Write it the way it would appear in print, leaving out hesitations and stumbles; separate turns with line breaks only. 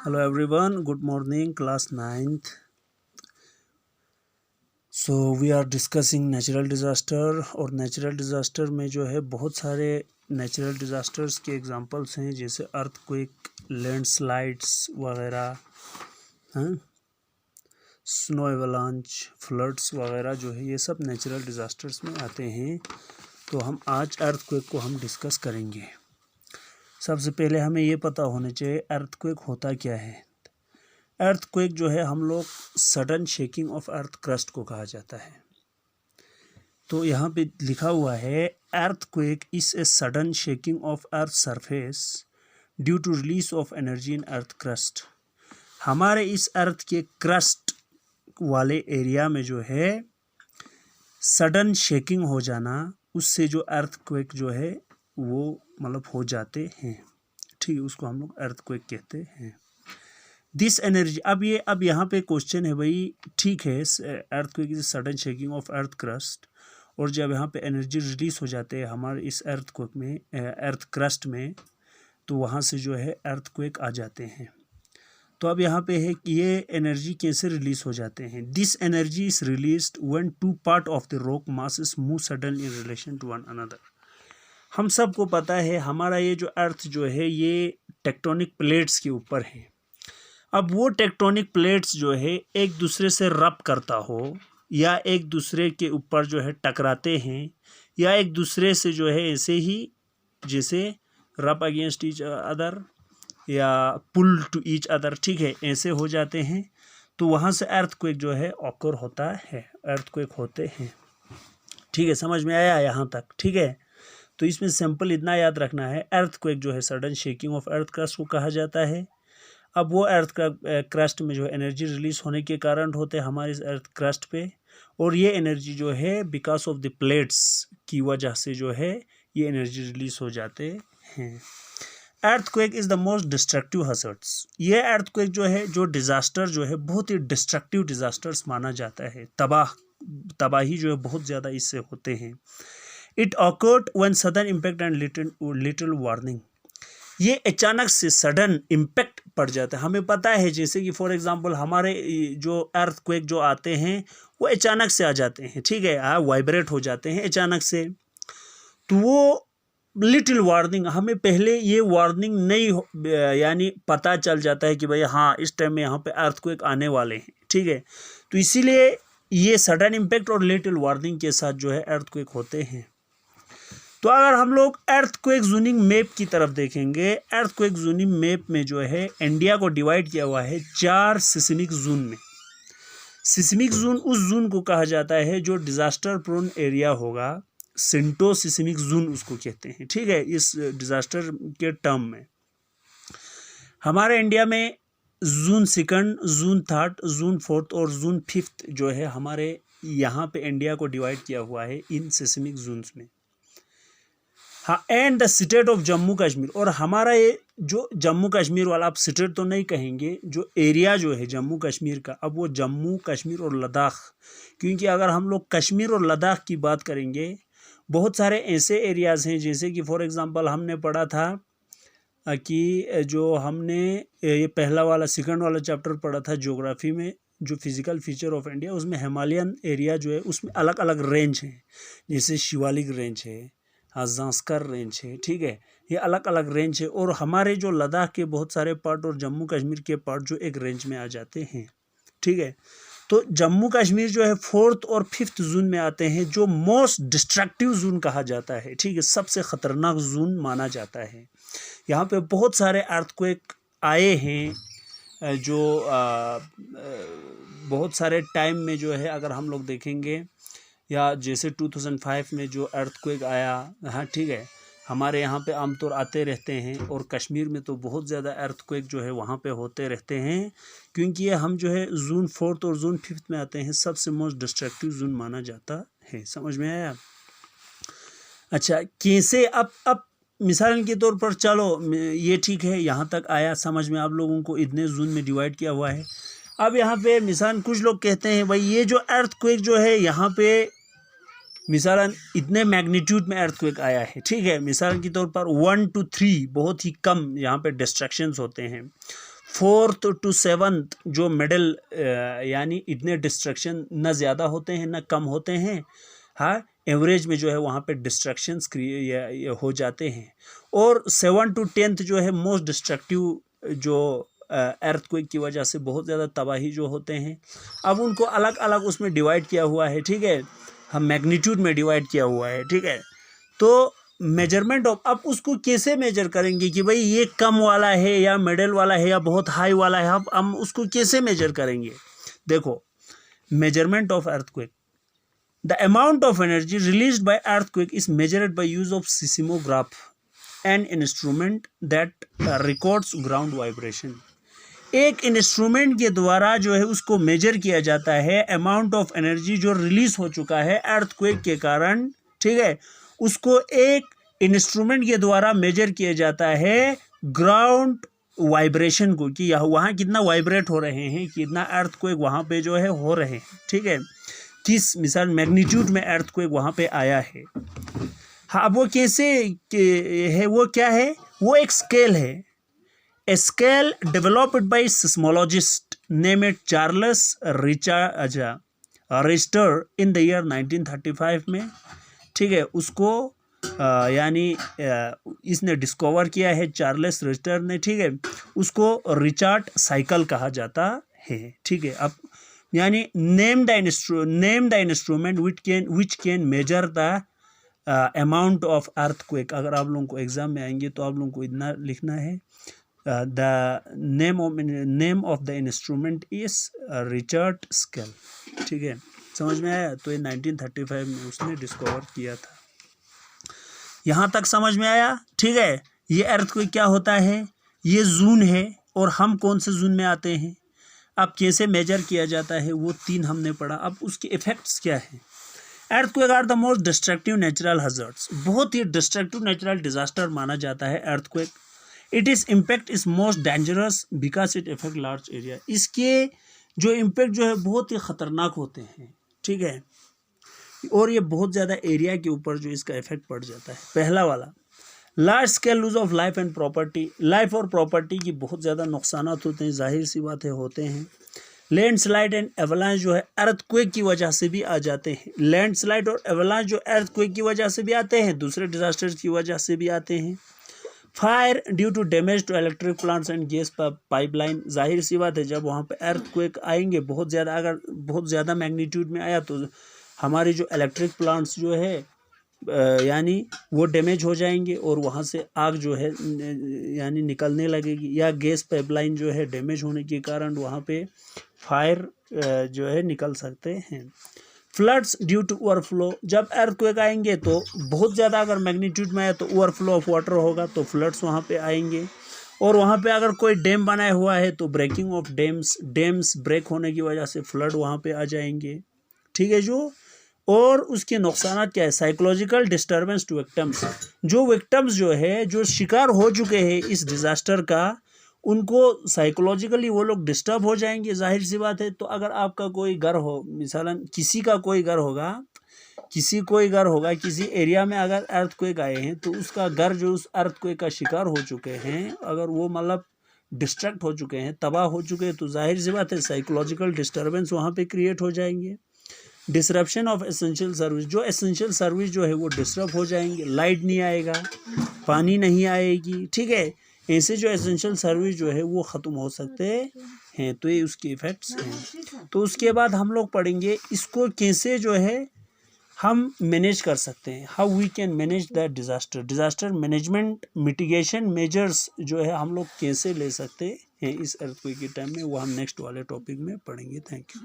Hello everyone, good morning, class 9th. So we are discussing natural disaster और natural disaster में जो है बहुत सारे natural disasters के examples हैं जैसे earthquake, landslides वगैरह, स्नो एवलांच, फ्लड्स वगैरह जो है ये सब नेचुरल डिज़ास्टर्स में आते हैं। तो हम आज अर्थक्वेक को हम डिस्कस करेंगे। सबसे पहले हमें ये पता होना चाहिए अर्थक्वेक होता क्या है। अर्थक्वेक जो है हम लोग sudden shaking of earth crust को कहा जाता है। तो यहाँ पे लिखा हुआ है earthquake is a sudden shaking of earth surface due to release of energy in earth crust. हमारे इस अर्थ के क्रस्ट वाले एरिया में जो है सडन शेकिंग हो जाना, उससे जो अर्थक्वेक जो है वो मतलब हो जाते हैं। ठीक है, उसको हम लोग अर्थक्वेक कहते हैं। दिस एनर्जी, अब यहाँ पे क्वेश्चन है भाई, ठीक है earthquake is sudden shaking of earth crust, और जब यहाँ पे एनर्जी रिलीज हो जाते हैं हमारे इस अर्थक्वेक में, अर्थ क्रस्ट में, तो वहाँ से जो है अर्थक्वेक आ जाते हैं। तो अब यहाँ पे है कि ये एनर्जी कैसे रिलीज हो जाते हैं। This energy is released when two part of the rock masses move suddenly in relation to one another. हम सबको पता है हमारा ये जो अर्थ जो है ये टेक्टोनिक प्लेट्स के ऊपर है। अब वो टेक्टोनिक प्लेट्स जो है एक दूसरे से रब करता हो या एक दूसरे के ऊपर जो है टकराते हैं या एक दूसरे से जो है ऐसे ही जैसे रब अगेंस्ट ईच अदर या पुल टू ईच अदर, ठीक है, ऐसे हो जाते हैं। तो वहाँ से अर्थक्वेक जो है ऑकर होता है, अर्थक्वेक होते हैं। ठीक है, समझ में आया यहाँ तक? ठीक है, तो इसमें सिंपल इतना याद रखना है, अर्थक्वेक जो है sudden shaking of earth crust को कहा जाता है। अब वो अर्थ का क्रस्ट में जो है एनर्जी रिलीज होने के कारण होते हैं हमारे इस अर्थ क्रस्ट पे, और ये एनर्जी जो है बिकॉज ऑफ द प्लेट्स की वजह से जो है ये एनर्जी रिलीज हो जाते हैं। Earthquake is the most destructive hazards. ये अर्थक्वेक जो है, जो डिजास्टर जो है बहुत ही डिस्ट्रक्टिव डिजास्टर्स माना जाता है। तबाही जो है बहुत ज़्यादा इससे होते हैं। It awkward when sudden impact and little warning. ये अचानक से सडन इम्पैक्ट पड़ जाता है। हमें पता है जैसे कि फॉर एग्जांपल हमारे जो अर्थक्वेक जो आते हैं वो अचानक से आ जाते हैं, ठीक है, वाइब्रेट हो जाते हैं अचानक से। तो वो लिटिल वार्निंग, हमें पहले ये वार्निंग नहीं यानी पता चल जाता है कि भाई हाँ इस टाइम में यहाँ पे अर्थक्वेक आने वाले हैं, ठीक है। तो इसीलिए ये सडन इम्पैक्ट और लिटिल वार्निंग के साथ जो है अर्थक्वेक होते हैं। तो अगर हम लोग अर्थक्वेक जोनिंग मैप की तरफ देखेंगे, अर्थक्वेक जोनिंग मैप में जो है इंडिया को डिवाइड किया हुआ है 4 सिस्मिक जोन में। सिस्मिक जोन उस जोन को कहा जाता है जो डिजास्टर प्रोन एरिया होगा, सिंटो सिस्मिक जोन उसको कहते हैं, ठीक है, इस डिजास्टर के टर्म में। हमारे इंडिया में जोन 2, जोन 3, जोन 4 और जोन 5 जो है हमारे यहाँ पे इंडिया को डिवाइड किया हुआ है इन सिस्मिक जोन्स में। हाँ, and the state of Jammu Kashmir, और हमारा ये जो जम्मू कश्मीर वाला, आप स्टेट तो नहीं कहेंगे, जो एरिया जो है जम्मू कश्मीर का, अब वो जम्मू कश्मीर और लद्दाख, क्योंकि अगर हम लोग कश्मीर और लद्दाख की बात करेंगे, बहुत सारे ऐसे एरियाज़ हैं जैसे कि फॉर एग्जांपल हमने पढ़ा था कि जो हमने ये पहला वाला सेकंड वाला चैप्टर पढ़ा था ज्योग्राफी में, जो फिजिकल फीचर ऑफ इंडिया, उसमें हिमालयन एरिया जो है उसमें अलग अलग रेंज हैं, जैसे शिवालिक रेंज है, जांस्कर रेंज है, ठीक है, ये अलग अलग रेंज है। और हमारे जो लद्दाख के बहुत सारे पार्ट और जम्मू कश्मीर के पार्ट जो एक रेंज में आ जाते हैं, ठीक है। तो जम्मू कश्मीर जो है 4th और 5th जोन में आते हैं, जो मोस्ट डिस्ट्रक्टिव जोन कहा जाता है, ठीक है, सबसे ख़तरनाक जोन माना जाता है। यहाँ पे बहुत सारे अर्थक्वेक आए हैं, जो बहुत सारे टाइम में जो है अगर हम लोग देखेंगे, या जैसे 2005 में जो अर्थक्वेक आया, हाँ ठीक है, हमारे यहाँ पे आमतौर आते रहते हैं, और कश्मीर में तो बहुत ज़्यादा अर्थक्वेक जो है वहाँ पे होते रहते हैं, क्योंकि ये हम जो है जोन 4 और जोन 5 में आते हैं, सबसे मोस्ट डिस्ट्रक्टिव जोन माना जाता है। समझ में आया? अच्छा, कैसे अब मिसाल के तौर पर, चलो ये ठीक है, यहाँ तक आया समझ में, आप लोगों को इतने जोन में डिवाइड किया हुआ है। अब यहाँ पे मिसाल कुछ लोग कहते हैं भाई ये जो अर्थक्वेक जो है यहाँ पे मिसालन इतने मैग्नीट्यूड में अर्थक्वेक आया है, ठीक है, मिसाल के तौर पर 1 to 3 बहुत ही कम यहाँ पे डिस्ट्रक्शंस होते हैं, 4th to 7th जो मिडल यानी इतने डिस्ट्रक्शन न ज़्यादा होते हैं न कम होते हैं, हाँ एवरेज में जो है वहाँ पे डिस्ट्रक्शंस हो जाते हैं। और 7 to 10th जो है मोस्ट डिस्ट्रक्टिव जो अर्थक्वेक की वजह से बहुत ज़्यादा तबाही जो होते हैं। अब उनको अलग अलग उसमें डिवाइड किया हुआ है, ठीक है, हम मैग्नीट्यूड में डिवाइड किया हुआ है, ठीक है। तो मेजरमेंट ऑफ, अब उसको कैसे मेजर करेंगे कि भाई ये कम वाला है या मिडल वाला है या बहुत हाई वाला है, अब हम उसको कैसे मेजर करेंगे? देखो, measurement of earthquake, the amount of energy released by earthquake is measured by use of seismograph, an instrument that records ground vibration. एक इंस्ट्रूमेंट के द्वारा जो है उसको मेजर किया जाता है अमाउंट ऑफ एनर्जी जो रिलीज हो चुका है अर्थक्वेक के कारण, ठीक है, उसको एक इंस्ट्रूमेंट के द्वारा मेजर किया जाता है ग्राउंड वाइब्रेशन को, कि वहाँ कितना वाइब्रेट हो रहे हैं, कितना अर्थक्वेक वहाँ पे जो है हो रहे हैं, ठीक है, किस मिसाल मैग्नीट्यूड में अर्थक्वेक वहाँ पे आया है। हाँ, अब वो कैसे है, वो क्या है, वो एक स्केल है, a scale developed by seismologist named Charles Richter in the year 1935 में, ठीक है, उसको यानी इसने डिस्कवर किया है चार्ल्स रिस्टर ने, ठीक है, उसको रिचार्ड साइकिल कहा जाता है, ठीक है। अब यानी name the instrument which can measure the amount of earthquake. अगर आप लोगों को एग्जाम में आएंगे तो आप लोगों को इतना लिखना है, the name of the instrument is Richard scale, ठीक है, समझ में आया? तो ये 1935 में उसने डिस्कवर किया था। यहाँ तक समझ में आया, ठीक है। ये अर्थक्वेक क्या होता है, ये जून है और हम कौन से जून में आते हैं, अब कैसे मेजर किया जाता है, वो 3 हमने पढ़ा। अब उसके इफेक्ट्स क्या हैं। Earthquake are the most destructive natural hazards, बहुत ही डिस्ट्रक्टिव नेचुरल डिजास्टर माना जाता है earthquake. It is impact is most dangerous because it effect large area, इसके जो इम्पैक्ट जो है बहुत ही ख़तरनाक होते हैं, ठीक है, और ये बहुत ज़्यादा एरिया के ऊपर जो इसका इफेक्ट पड़ जाता है। पहला वाला, large scale loss of life and property, life और प्रॉपर्टी की बहुत ज़्यादा नुकसान होते हैं, जाहिर सी बातें होते हैं। लैंडस्लाइड एंड एवलांच जो है अर्थक्वेक की वजह से भी आ जाते हैं। लैंडस्लाइड और एवलांच जो अर्थक्वेक की वजह से भी आते हैं, दूसरे डिजास्टर्स की वजह से भी आते हैं। Fire due to damage to electric plants and gas pipeline, जाहिर सी बात है जब वहाँ पे अर्थक्वेक आएंगे बहुत ज़्यादा, अगर बहुत ज़्यादा मैग्नीट्यूड में आया तो हमारे जो इलेक्ट्रिक प्लांट्स जो है यानी वो डैमेज हो जाएंगे और वहाँ से आग जो है यानी निकलने लगेगी, या गैस पाइपलाइन जो है डैमेज होने के कारण वहाँ पे फायर जो है निकल सकते हैं। फ्लड्स ड्यू टू ओवरफ्लो, जब अर्थक्वेक आएंगे तो बहुत ज़्यादा अगर मैग्नीट्यूड में आए तो ओवरफ्लो ऑफ वाटर होगा, तो फ्लड्स वहाँ पे आएंगे। और वहाँ पे अगर कोई डैम बनाया हुआ है तो ब्रेकिंग ऑफ डैम्स ब्रेक होने की वजह से फ्लड वहाँ पे आ जाएंगे, ठीक है जो। और उसके नुकसान क्या है, साइकोलॉजिकल डिस्टर्बेंस टू विक्टिम्स, जो विक्टिम्स जो है जो शिकार हो चुके हैं इस डिज़ास्टर का, उनको साइकोलॉजिकली वो लोग डिस्टर्ब हो जाएंगे, जाहिर सी बात है। तो अगर आपका कोई घर हो, मिसालन किसी का कोई घर होगा, किसी एरिया में अगर अर्थक्वेक आए हैं तो उसका घर जो उस अर्थक्वेक का शिकार हो चुके हैं, अगर वो मतलब डिस्ट्रैक्ट हो चुके हैं, तबाह हो चुके हैं, तो जाहिर सी बात है साइकोलॉजिकल डिस्टर्बेंस वहाँ पे क्रिएट हो जाएंगे। डिसरप्शन ऑफ एसेंशियल सर्विस, जो एसेंशियल सर्विस जो है वो डिस्टर्ब हो जाएंगे, लाइट नहीं आएगा, पानी नहीं आएगी, ठीक है, ऐसे जो एसेंशियल सर्विस जो है वो ख़त्म हो सकते हैं। तो ये उसके इफ़ेक्ट्स हैं। तो उसके बाद हम लोग पढ़ेंगे इसको कैसे जो है हम मैनेज कर सकते हैं, how we can manage the disaster management mitigation measures जो है हम लोग कैसे ले सकते हैं इस अर्थक्वेक के टाइम में, वो हम नेक्स्ट वाले टॉपिक में पढ़ेंगे। Thank you.